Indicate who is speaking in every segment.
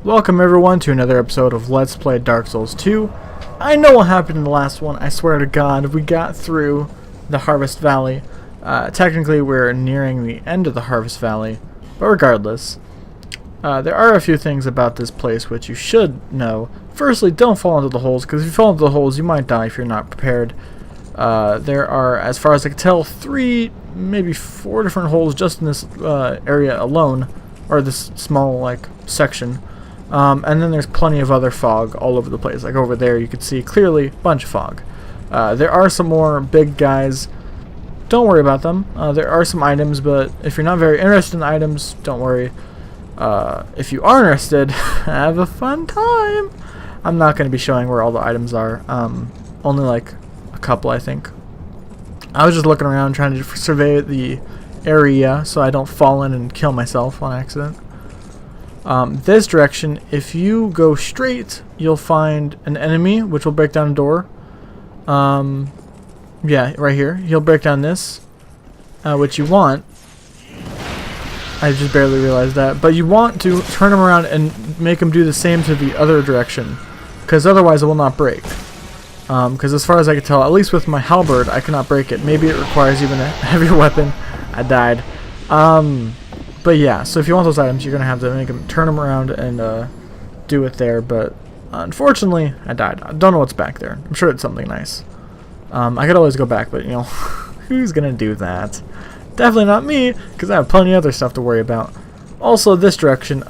Speaker 1: Welcome everyone to another episode of Let's Play Dark Souls 2. I know what happened in the last one, I swear to God, we got through the Harvest Valley. Technically we're nearing the end of the Harvest Valley, but regardless, there are a few things about this place which you should know. Firstly, don't fall into the holes, because if you fall into the holes you might die if you're not prepared. There are, as far as I can tell, 3, maybe 4 different holes just in this area alone, or this small like section. And then there's plenty of other fog all over the place. Like over there you can see clearly a bunch of fog. There are some more big guys. Don't worry about them. There are some items, but if you're not very interested in items, don't worry. If you are interested, have a fun time. I'm not going to be showing where all the items are. Only like a couple, I think. I was just looking around trying to survey the area so I don't fall in and kill myself on accident. This direction, if you go straight, you'll find an enemy which will break down a door. Yeah, right here. He'll break down this, which you want. I just barely realized that. But you want to turn him around and make him do the same to the other direction, because otherwise it will not break. Because as far as I can tell, at least with my halberd, I cannot break it. Maybe it requires even a heavier weapon. I died. But yeah, so if you want those items, you're going to have to make them turn them around and do it there. But unfortunately, I died. I don't know what's back there. I'm sure it's something nice. I could always go back, but you know, who's going to do that? Definitely not me, because I have plenty of other stuff to worry about. Also, this direction,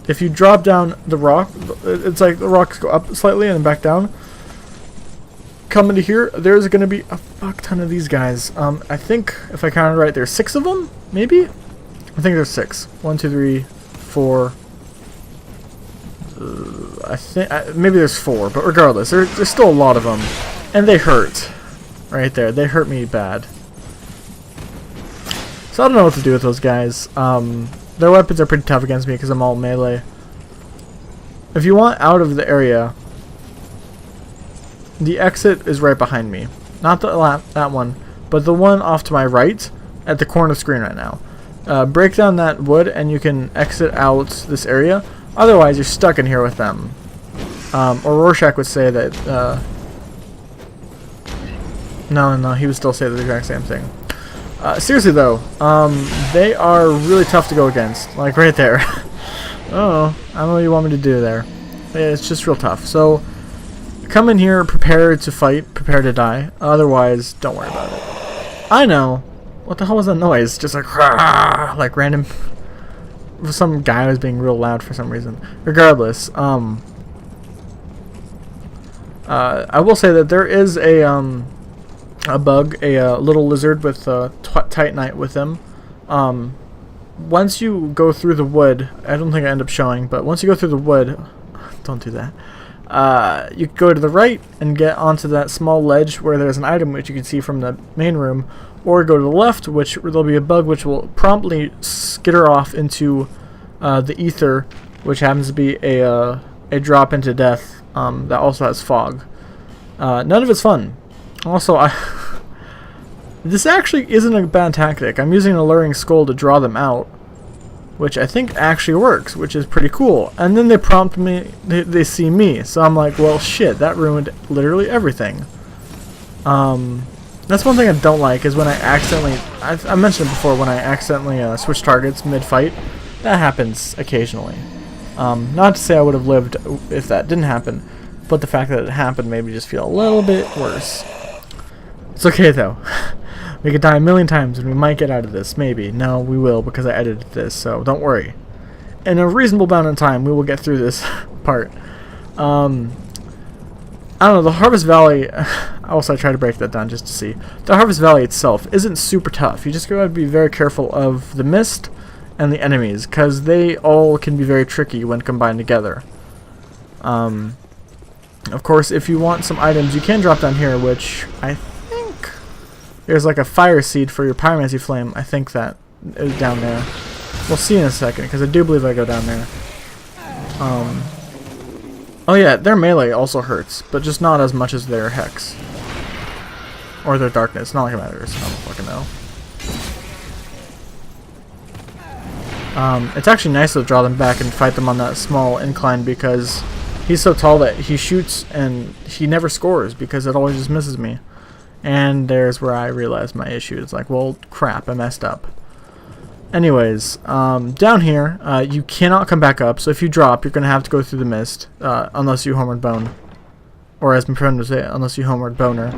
Speaker 1: if you drop down the rock, it's like the rocks go up slightly and then back down. Come into here, there's going to be a fuck ton of these guys. I think, if I counted right, there's 6 of them, maybe? I think there's 6. 1, 2, 3, 4. I think maybe there's 4, but regardless, there's still a lot of them, and they hurt. Right there, they hurt me bad. So I don't know what to do with those guys. Their weapons are pretty tough against me because I'm all melee. If you want out of the area, the exit is right behind me. Not that one, but the one off to my right at the corner of the screen right now. Break down that wood and you can exit out this area. Otherwise, you're stuck in here with them. Or Rorschach would say that... No, he would still say the exact same thing. Seriously though, they are really tough to go against. Like right there. Oh, I don't know what you want me to do there. It's just real tough. So, come in here prepared to fight, prepared to die. Otherwise, don't worry about it. I know. What the hell was that noise? Just like random... Some guy was being real loud for some reason. Regardless, I will say that there is a bug, a little lizard with titanite with him. Once you go through the wood, I don't think I end up showing, but once you go through the wood, don't do that. You go to the right and get onto that small ledge where there's an item which you can see from the main room, or go to the left, which there'll be a bug which will promptly skitter off into the ether, which happens to be a drop into death that also has fog. None of it's fun. Also, this actually isn't a bad tactic. I'm using an alluring skull to draw them out, which I think actually works, which is pretty cool. And then they prompt me, they see me, so I'm like, well shit, that ruined literally everything. That's one thing I don't like, is when I accidentally, I mentioned it before, when I accidentally switch targets mid-fight. That happens occasionally. Not to say I would have lived if that didn't happen, but the fact that it happened made me just feel a little bit worse. It's okay though. We could die a million times and we might get out of this, maybe. No, we will, because I edited this, so don't worry. In a reasonable amount of time, we will get through this part. I don't know, the Harvest Valley, also I tried to break that down just to see. The Harvest Valley itself isn't super tough. You just gotta be very careful of the mist and the enemies, because they all can be very tricky when combined together. Of course, if you want some items, you can drop down here, which I think there's like a fire seed for your pyromancy flame. I think that is down there. We'll see in a second, because I do believe I go down there. Oh yeah, their melee also hurts, but just not as much as their hex. Or their darkness. Not like it matters. I don't fucking know. It's actually nice to draw them back and fight them on that small incline because he's so tall that he shoots and he never scores because it always just misses me. And there's where I realized my issue. It's like, well, crap, I messed up. Anyways, down here, you cannot come back up, so if you drop, you're going to have to go through the mist, unless you homeward bone. Or as my friend would say, unless you homeward boner.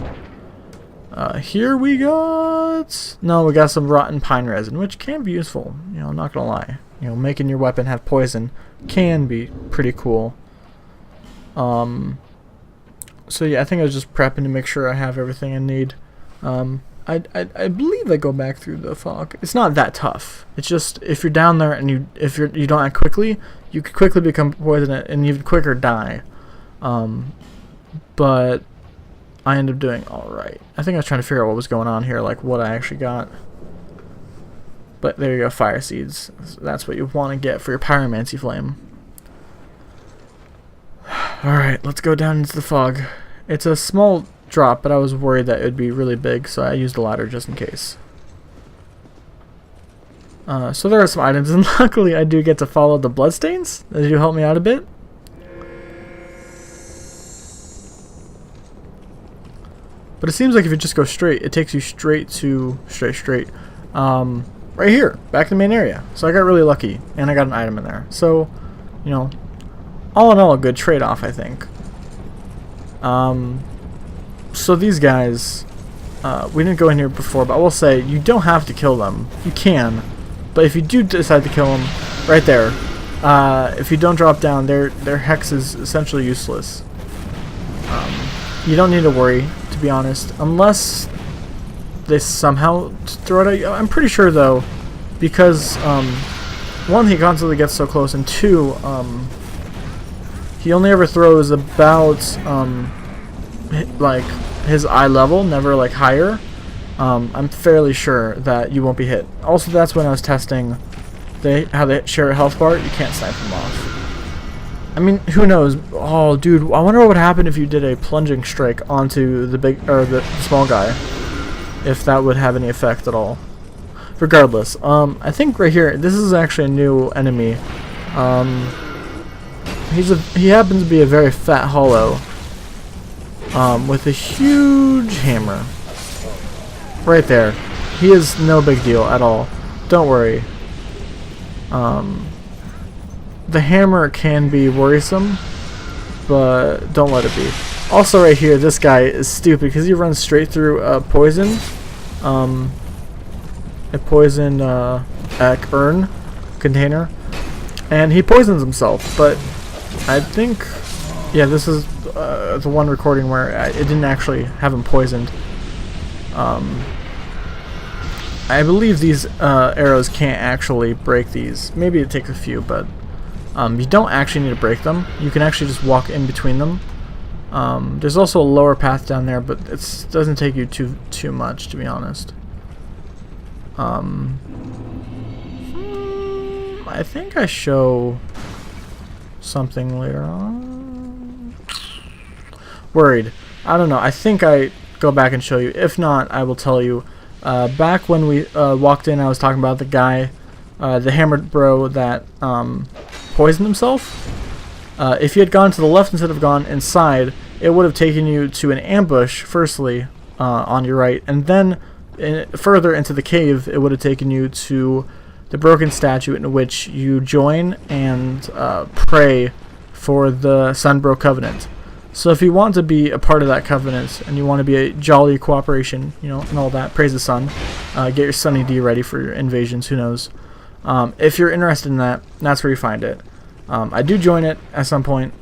Speaker 1: Here we got... No, we got some rotten pine resin, which can be useful, you know, I'm not going to lie. You know, making your weapon have poison can be pretty cool. So yeah, I think I was just prepping to make sure I have everything I need. I believe I go back through the fog. It's not that tough. It's just if you're down there and you don't act quickly, you could quickly become poisoned and even quicker die. But I ended up doing all right. I think I was trying to figure out what was going on here, like what I actually got. But there you go, fire seeds. That's what you want to get for your pyromancy flame. Alright, let's go down into the fog. It's a small drop, but I was worried that it would be really big, so I used a ladder just in case. So there are some items, and luckily I do get to follow the bloodstains. They do help me out a bit. But it seems like if you just go straight, it takes you straight to... right here, back in the main area. So I got really lucky, and I got an item in there. So, you know, all in all, a good trade-off, I think. So these guys, we didn't go in here before, but I will say, you don't have to kill them. You can, but if you do decide to kill them, right there, if you don't drop down, their hex is essentially useless. You don't need to worry, to be honest, unless they somehow throw it at you. I'm pretty sure, though, because, one, he constantly gets so close, and two, he only ever throws about, like, his eye level, never, like, higher. I'm fairly sure that you won't be hit. Also, that's when I was testing how they share a health bar. You can't snipe them off. I mean, who knows? Oh, dude, I wonder what would happen if you did a plunging strike onto the small guy. If that would have any effect at all. Regardless, I think right here, this is actually a new enemy. He happens to be a very fat hollow, with a huge hammer. Right there. He is no big deal at all. Don't worry. The hammer can be worrisome, but don't let it be. Also right here, this guy is stupid because he runs straight through a poison. A poison urn container. And he poisons himself, but I think, yeah, this is the one recording where it didn't actually have him poisoned. I believe these arrows can't actually break these. Maybe it takes a few, but you don't actually need to break them. You can actually just walk in between them. There's also a lower path down there, but it doesn't take you too much, to be honest. I think I show something later on. Worried. I don't know. I think I go back and show you. If not, I will tell you. Back when we walked in, I was talking about the guy, the hammered bro that poisoned himself. If you had gone to the left instead of gone inside, it would have taken you to an ambush, firstly, on your right, and then further into the cave, it would have taken you to the broken statue in which you join and pray for the Sunbro Covenant. So if you want to be a part of that covenant and you want to be a jolly cooperation, you know, and all that, praise the sun, get your Sunny D ready for your invasions, who knows. If you're interested in that, that's where you find it. I do join it at some point,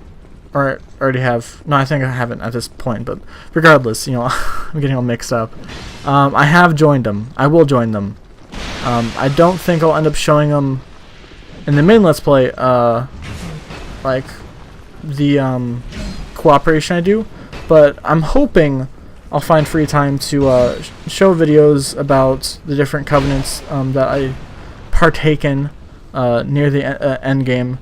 Speaker 1: or already have. No, I think I haven't at this point, but regardless, you know, I'm getting all mixed up. I have joined them. I will join them. I don't think I'll end up showing them in the main Let's Play, like the cooperation I do, but I'm hoping I'll find free time to show videos about the different covenants that I partake in near the end game,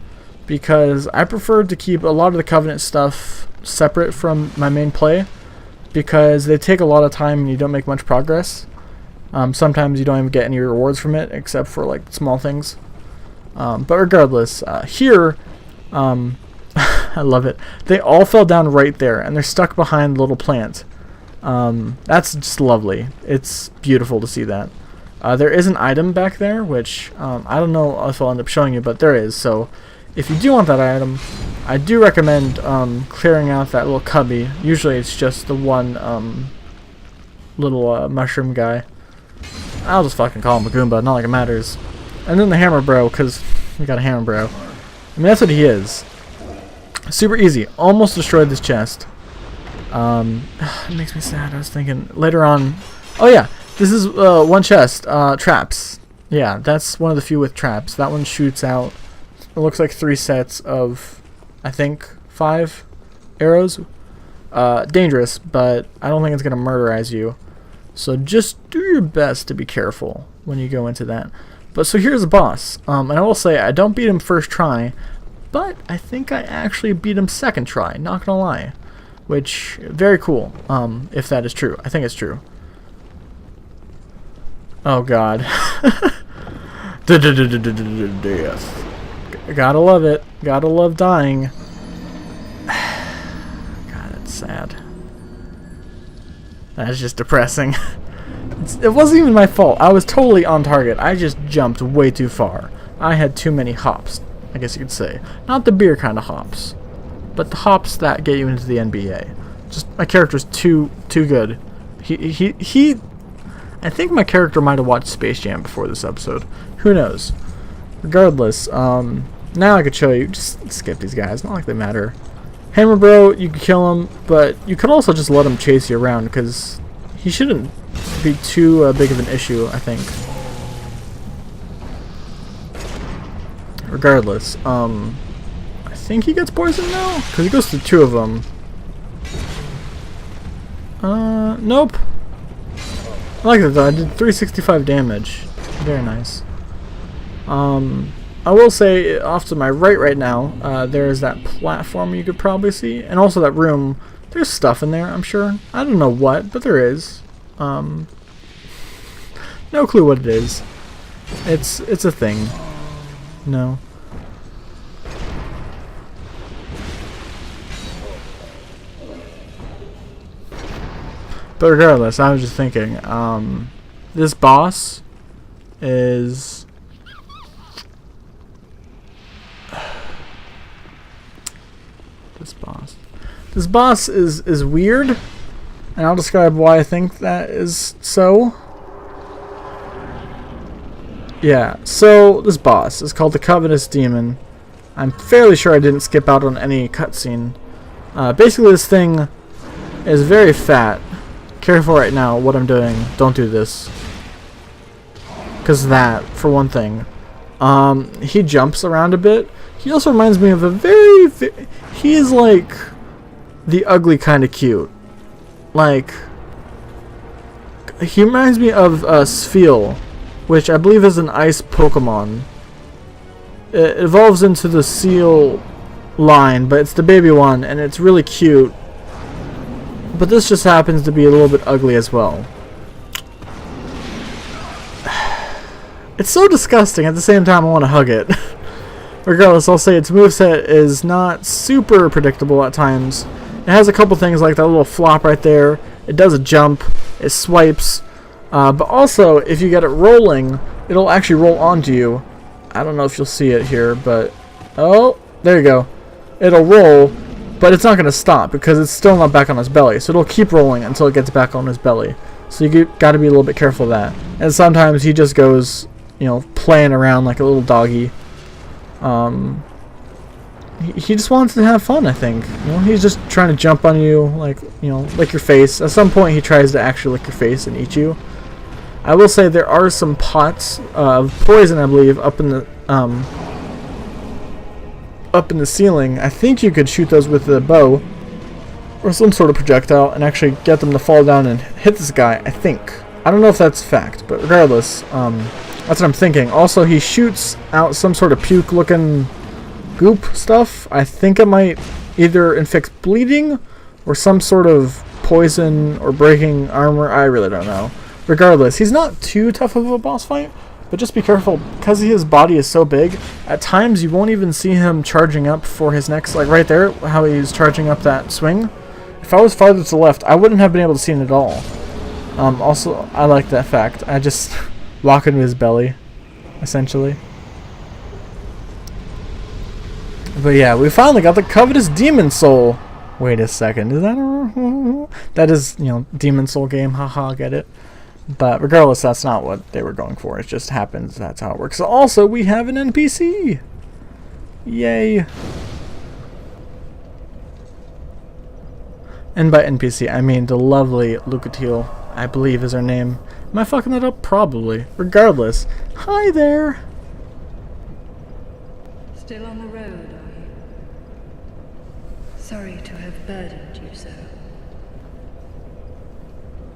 Speaker 1: because I prefer to keep a lot of the covenant stuff separate from my main play, because they take a lot of time and you don't make much progress. Sometimes you don't even get any rewards from it except for like small things. But regardless, here, I love it. They all fell down right there, and they're stuck behind the little plant. That's just lovely. It's beautiful to see that. There is an item back there, which I don't know if I'll end up showing you, but there is. So if you do want that item, I do recommend clearing out that little cubby. Usually it's just the one little mushroom guy. I'll just fucking call him a Goomba, not like it matters. And then the hammer bro, because we got a hammer bro. I mean, that's what he is. Super easy. Almost destroyed this chest. It makes me sad. I was thinking later on. Oh yeah, this is one chest. Traps. Yeah, that's one of the few with traps. That one shoots out. It looks like 3 sets of, I think, 5 arrows. Dangerous, but I don't think it's gonna murderize you. So just do your best to be careful when you go into that. But so here's the boss. And I will say I don't beat him first try, but I think I actually beat him second try. Not gonna lie. Which, very cool, if that is true. I think it's true. Oh god. Death. Gotta love it. Gotta love dying. God, that's sad. That's just depressing. It wasn't even my fault. I was totally on target. I just jumped way too far. I had too many hops, I guess you could say. Not the beer kind of hops, but the hops that get you into the NBA. Just my character's too good. He I think my character might have watched Space Jam before this episode. Who knows? Regardless, now I could show you. Just skip these guys. Not like they matter. Hammer Bro, you could kill him, but you could also just let him chase you around because he shouldn't be too big of an issue, I think. Regardless, I think he gets poisoned now because he goes through 2 of them. Nope. I like that though. I did 365 damage. Very nice. I will say, off to my right now, there is that platform you could probably see, and also that room. There's stuff in there, I'm sure. I don't know what, but there is. No clue what it is. It's a thing. No. But regardless, I was just thinking, this boss is... This boss is weird, and I'll describe why I think that is so. Yeah, so this boss is called the Covetous Demon. I'm fairly sure I didn't skip out on any cutscene. Basically, this thing is very fat. Careful right now what I'm doing. Don't do this. Because that, for one thing. He jumps around a bit. He also reminds me of a very he is like the ugly kind of cute. Like, he reminds me of Spheal, which I believe is an ice Pokemon. It evolves into the Seal line, but it's the baby one, and it's really cute. But this just happens to be a little bit ugly as well. It's so disgusting. At the same time, I want to hug it. Regardless, I'll say its moveset is not super predictable at times. It has a couple things like that little flop right there. It does a jump. It swipes. But also, if you get it rolling, it'll actually roll onto you. I don't know if you'll see it here, but... Oh, there you go. It'll roll, but it's not going to stop because it's still not back on his belly. So it'll keep rolling until it gets back on his belly. So you got to be a little bit careful of that. And sometimes he just goes, you know, playing around like a little doggy. He just wants to have fun, I think. You know, he's just trying to jump on you, like, you know, lick your face. At some point, he tries to actually lick your face and eat you. I will say there are some pots of poison, I believe, up in the ceiling. I think you could shoot those with a bow or some sort of projectile and actually get them to fall down and hit this guy, I think. I don't know if that's fact, but regardless, that's what I'm thinking. Also, he shoots out some sort of puke-looking goop stuff. I think it might either inflict bleeding or some sort of poison or breaking armor. I really don't know. Regardless, he's not too tough of a boss fight. But just be careful, because his body is so big, at times you won't even see him charging up for his next, like right there, how he's charging up that swing. If I was farther to the left, I wouldn't have been able to see it at all. Also, I like that fact. I just walk into his belly, essentially. But yeah, we finally got the covetous demon soul. Wait a second, is that a... That is, you know, demon soul game, haha, get it? But regardless, that's not what they were going for. It just happens, that's how it works. So also, we have an NPC! Yay! And by NPC, I mean the lovely Lucatiel, I believe is her name. Am I fucking that up? Probably. Regardless, hi there!
Speaker 2: Still on the road, are you? Sorry to have burdened you so.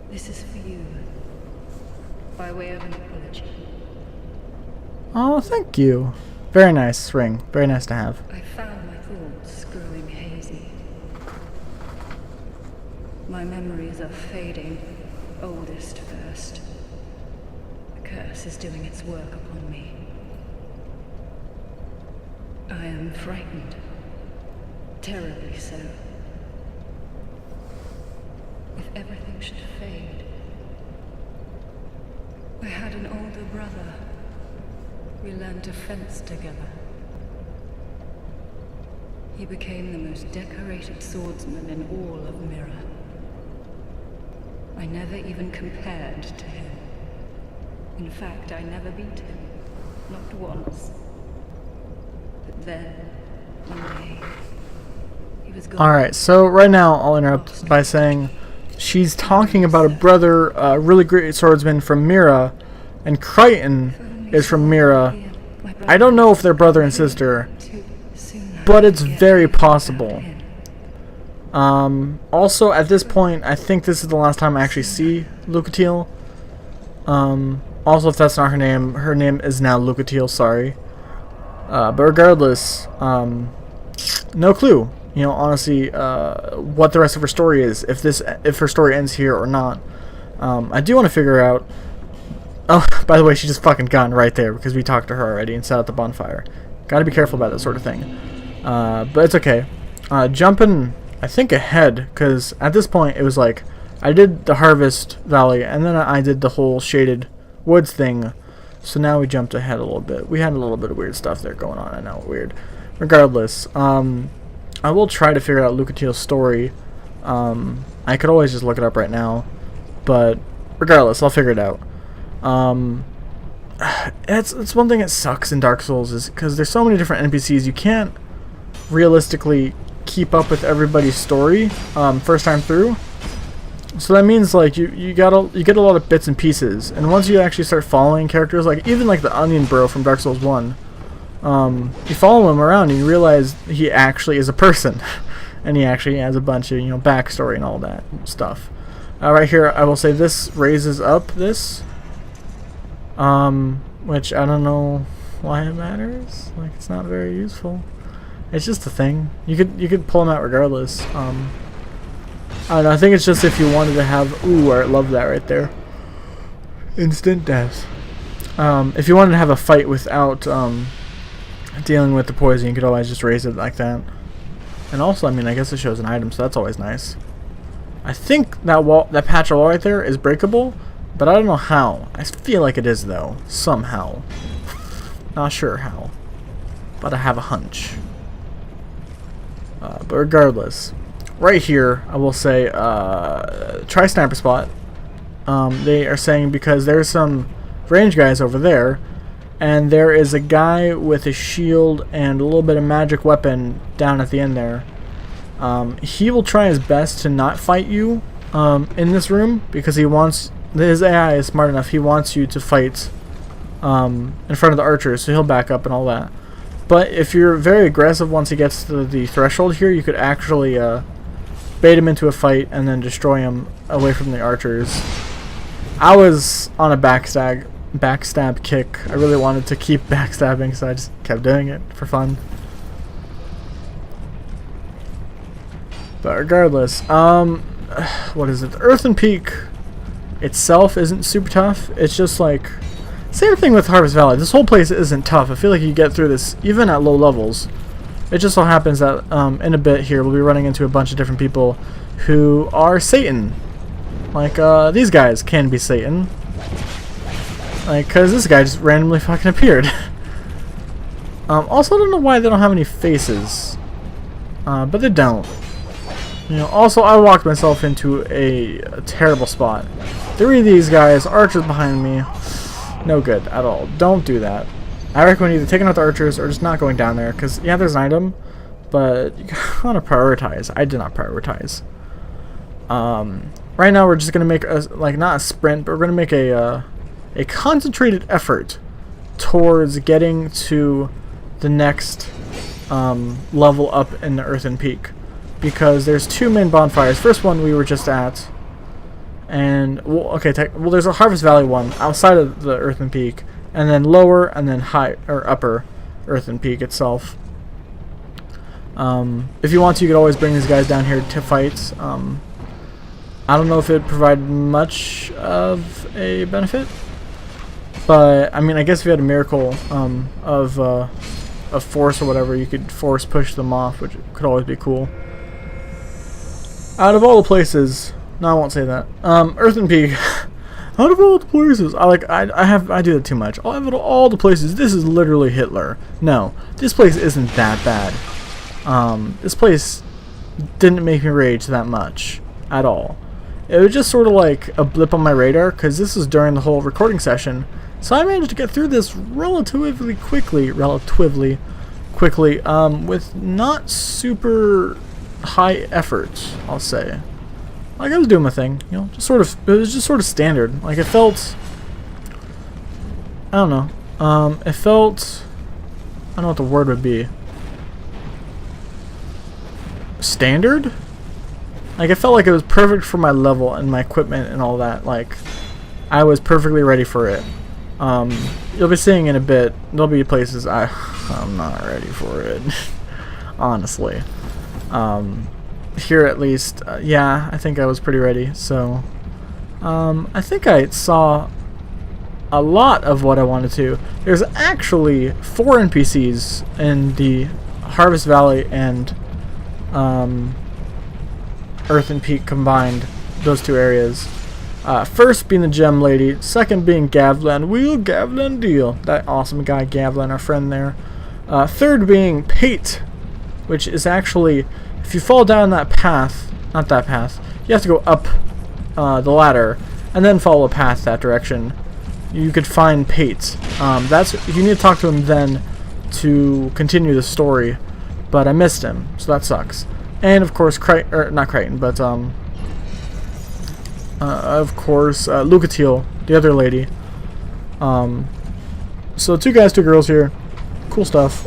Speaker 2: This is for you, by way of an apology.
Speaker 1: Oh, thank you. Very nice ring. Very nice to have.
Speaker 2: I found my thoughts growing hazy. My memories are fading, oldest first. The curse is doing its work upon me. I am frightened. Terribly so. If everything should fade. I had an older brother. We learned to fence together. He became the most decorated swordsman in all of Mirror. I never even compared to him. In fact, I never beat him. Not once. But then, one day, he was gone.
Speaker 1: Alright, so right now I'll interrupt by saying she's talking about a brother, a really great swordsman from Mira, and Crichton is from Mira. I don't know if they're brother and sister, but it's very possible. Also, at this point, I think this is the last time I actually see Lucatiel. Also, if that's not her name is now Lucatiel, sorry. But regardless, no clue. You know, honestly, what the rest of her story is, if her story ends here or not. I do want to figure out. Oh, by the way, she just fucking gone right there because we talked to her already and set out the bonfire. Gotta be careful about that sort of thing. But it's okay. Jumping, I think, ahead, because at this point it was like I did the Harvest Valley and then I did the whole shaded woods thing. So now we jumped ahead a little bit. We had a little bit of weird stuff there going on. I know, weird. Regardless, I will try to figure out Lucatiel's story. I could always just look it up right now, but regardless, I'll figure it out. It's one thing that sucks in Dark Souls is because there's so many different NPCs, you can't realistically keep up with everybody's story first time through. So that means like you get a lot of bits and pieces, and once you actually start following characters, like even like the Onion Bro from Dark Souls 1, you follow him around and you realize he actually is a person, and he actually has a bunch of, you know, backstory and all that stuff. Right here, I will say this raises up this, which I don't know why it matters. Like, it's not very useful. It's just a thing. You could pull them out regardless. I don't know, I think it's just if you wanted to have... Ooh, I love that right there. Instant death. If you wanted to have a fight without dealing with the poison, you could always just raise it like that. And also, I mean, I guess it shows an item, so that's always nice. I think that patch of wall right there is breakable, but I don't know how. I feel like it is, though. Somehow. Not sure how. But I have a hunch. But regardless... Right here, I will say, try sniper spot. They are saying because there's some range guys over there, and there is a guy with a shield and a little bit of magic weapon down at the end there. He will try his best to not fight you in this room because he wants, his AI is smart enough, he wants you to fight in front of the archers, so he'll back up and all that. But if you're very aggressive once he gets to the threshold here, you could actually bait him into a fight and then destroy him away from the archers. I was on a backstab kick. I really wanted to keep backstabbing, so I just kept doing it for fun. But regardless, what is it? The Earthen Peak itself isn't super tough. It's just like Same thing with Harvest Valley. This whole place isn't tough. I feel like you get through this even at low levels. It just so happens that in a bit here we'll be running into a bunch of different people who are Satan. Like, these guys can be Satan. Like, cause this guy just randomly fucking appeared. Also, I don't know why they don't have any faces. But they don't. You know, also, I walked myself into a terrible spot. 3 of these guys, archers behind me. No good at all. Don't do that. I recommend either taking out the archers or just not going down there. Because, yeah, there's an item. But you want to prioritize. I did not prioritize. Right now, we're just going to make, like, not a sprint, but we're going to make a concentrated effort towards getting to the next level up in the Earthen Peak, because there's 2 main bonfires. First one we were just at, and well, okay, well, there's a Harvest Valley one outside of the Earthen Peak, and then lower and then high or upper Earthen Peak itself. If you want to, you could always bring these guys down here to fight. I don't know if it provided much of a benefit, but I mean, I guess if you had a miracle of force or whatever, you could force push them off, which could always be cool. Out of all the places, no, I won't say that. Earthen Peak. Out of all the places, I do that too much. Out of all the places, this is literally Hitler. No, this place isn't that bad. This place didn't make me rage that much at all. It was just sort of like a blip on my radar, because this was during the whole recording session. So I managed to get through this relatively quickly, with not super high effort, I'll say. Like, I was doing my thing, you know, just sort of, it was just sort of standard. Like, it felt, I don't know, it felt, I don't know what the word would be. Standard? Like, it felt like it was perfect for my level and my equipment and all that. Like, I was perfectly ready for it. You'll be seeing in a bit, there'll be places I'm not ready for it. Honestly. Here at least, yeah, I think I was pretty ready. So, I think I saw a lot of what I wanted to. There's actually 4 NPCs in the Harvest Valley and Earthen Peak combined, those 2 areas. First being the Gem Lady, second being Gavlan. Wheel Gavlan deal. That awesome guy Gavlan, our friend there. Third being Pate, which is actually, if you fall down that path, not that path, you have to go up the ladder and then follow a path that direction. You could find Pate. That's, you need to talk to him then to continue the story, but I missed him, so that sucks. And of course, not Crichton, but of course, Lucatiel, the other lady. So 2 guys, 2 girls here. Cool stuff.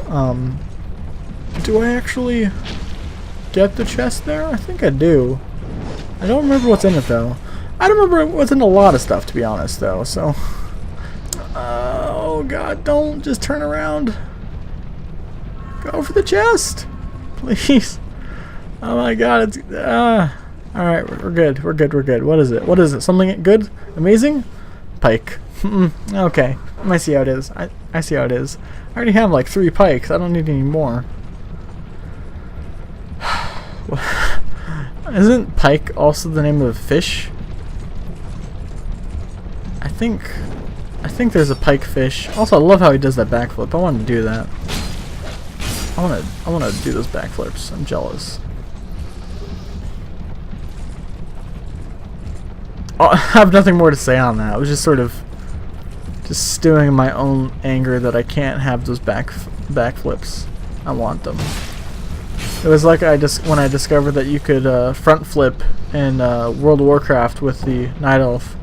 Speaker 1: Do I actually get the chest there? I think I do. I don't remember what's in it, though. I don't remember what's in a lot of stuff, to be honest, though, so... oh, God, don't just turn around. Go for the chest. Please. Oh my God, it's alright, we're good. What is it? Something good? Amazing? Pike. Okay. I see how it is. I see how it is. I already have like 3 pikes. I don't need any more. Isn't pike also the name of a fish? I think there's a pike fish. Also, I love how he does that backflip. I want to do that. I want to do those backflips. I'm jealous. I have nothing more to say on that. I was just sort of just stewing in my own anger that I can't have those backflips. I want them. It was like when I discovered that you could front flip in World of Warcraft with the Night Elf.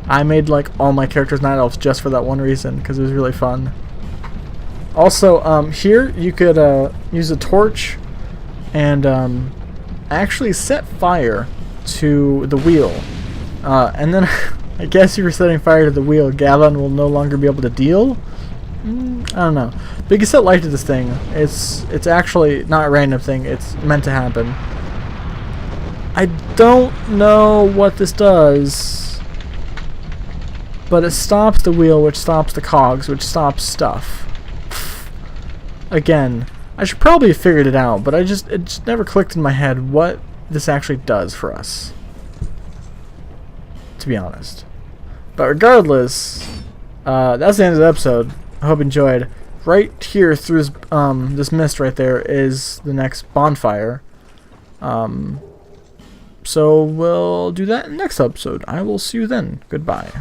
Speaker 1: I made like all my characters Night Elves just for that one reason, because it was really fun. Also, here you could use a torch and actually set fire to the wheel. And then I guess if you're setting fire to the wheel, Gavin will no longer be able to deal? I don't know. But you can set light to this thing. It's actually not a random thing. It's meant to happen. I don't know what this does, but it stops the wheel, which stops the cogs, which stops stuff. Again, I should probably have figured it out, but it just never clicked in my head what this actually does for us, to be honest. But regardless, that's the end of the episode. I hope you enjoyed. Right here through this mist right there is the next bonfire. So we'll do that in the next episode. I will see you then. Goodbye.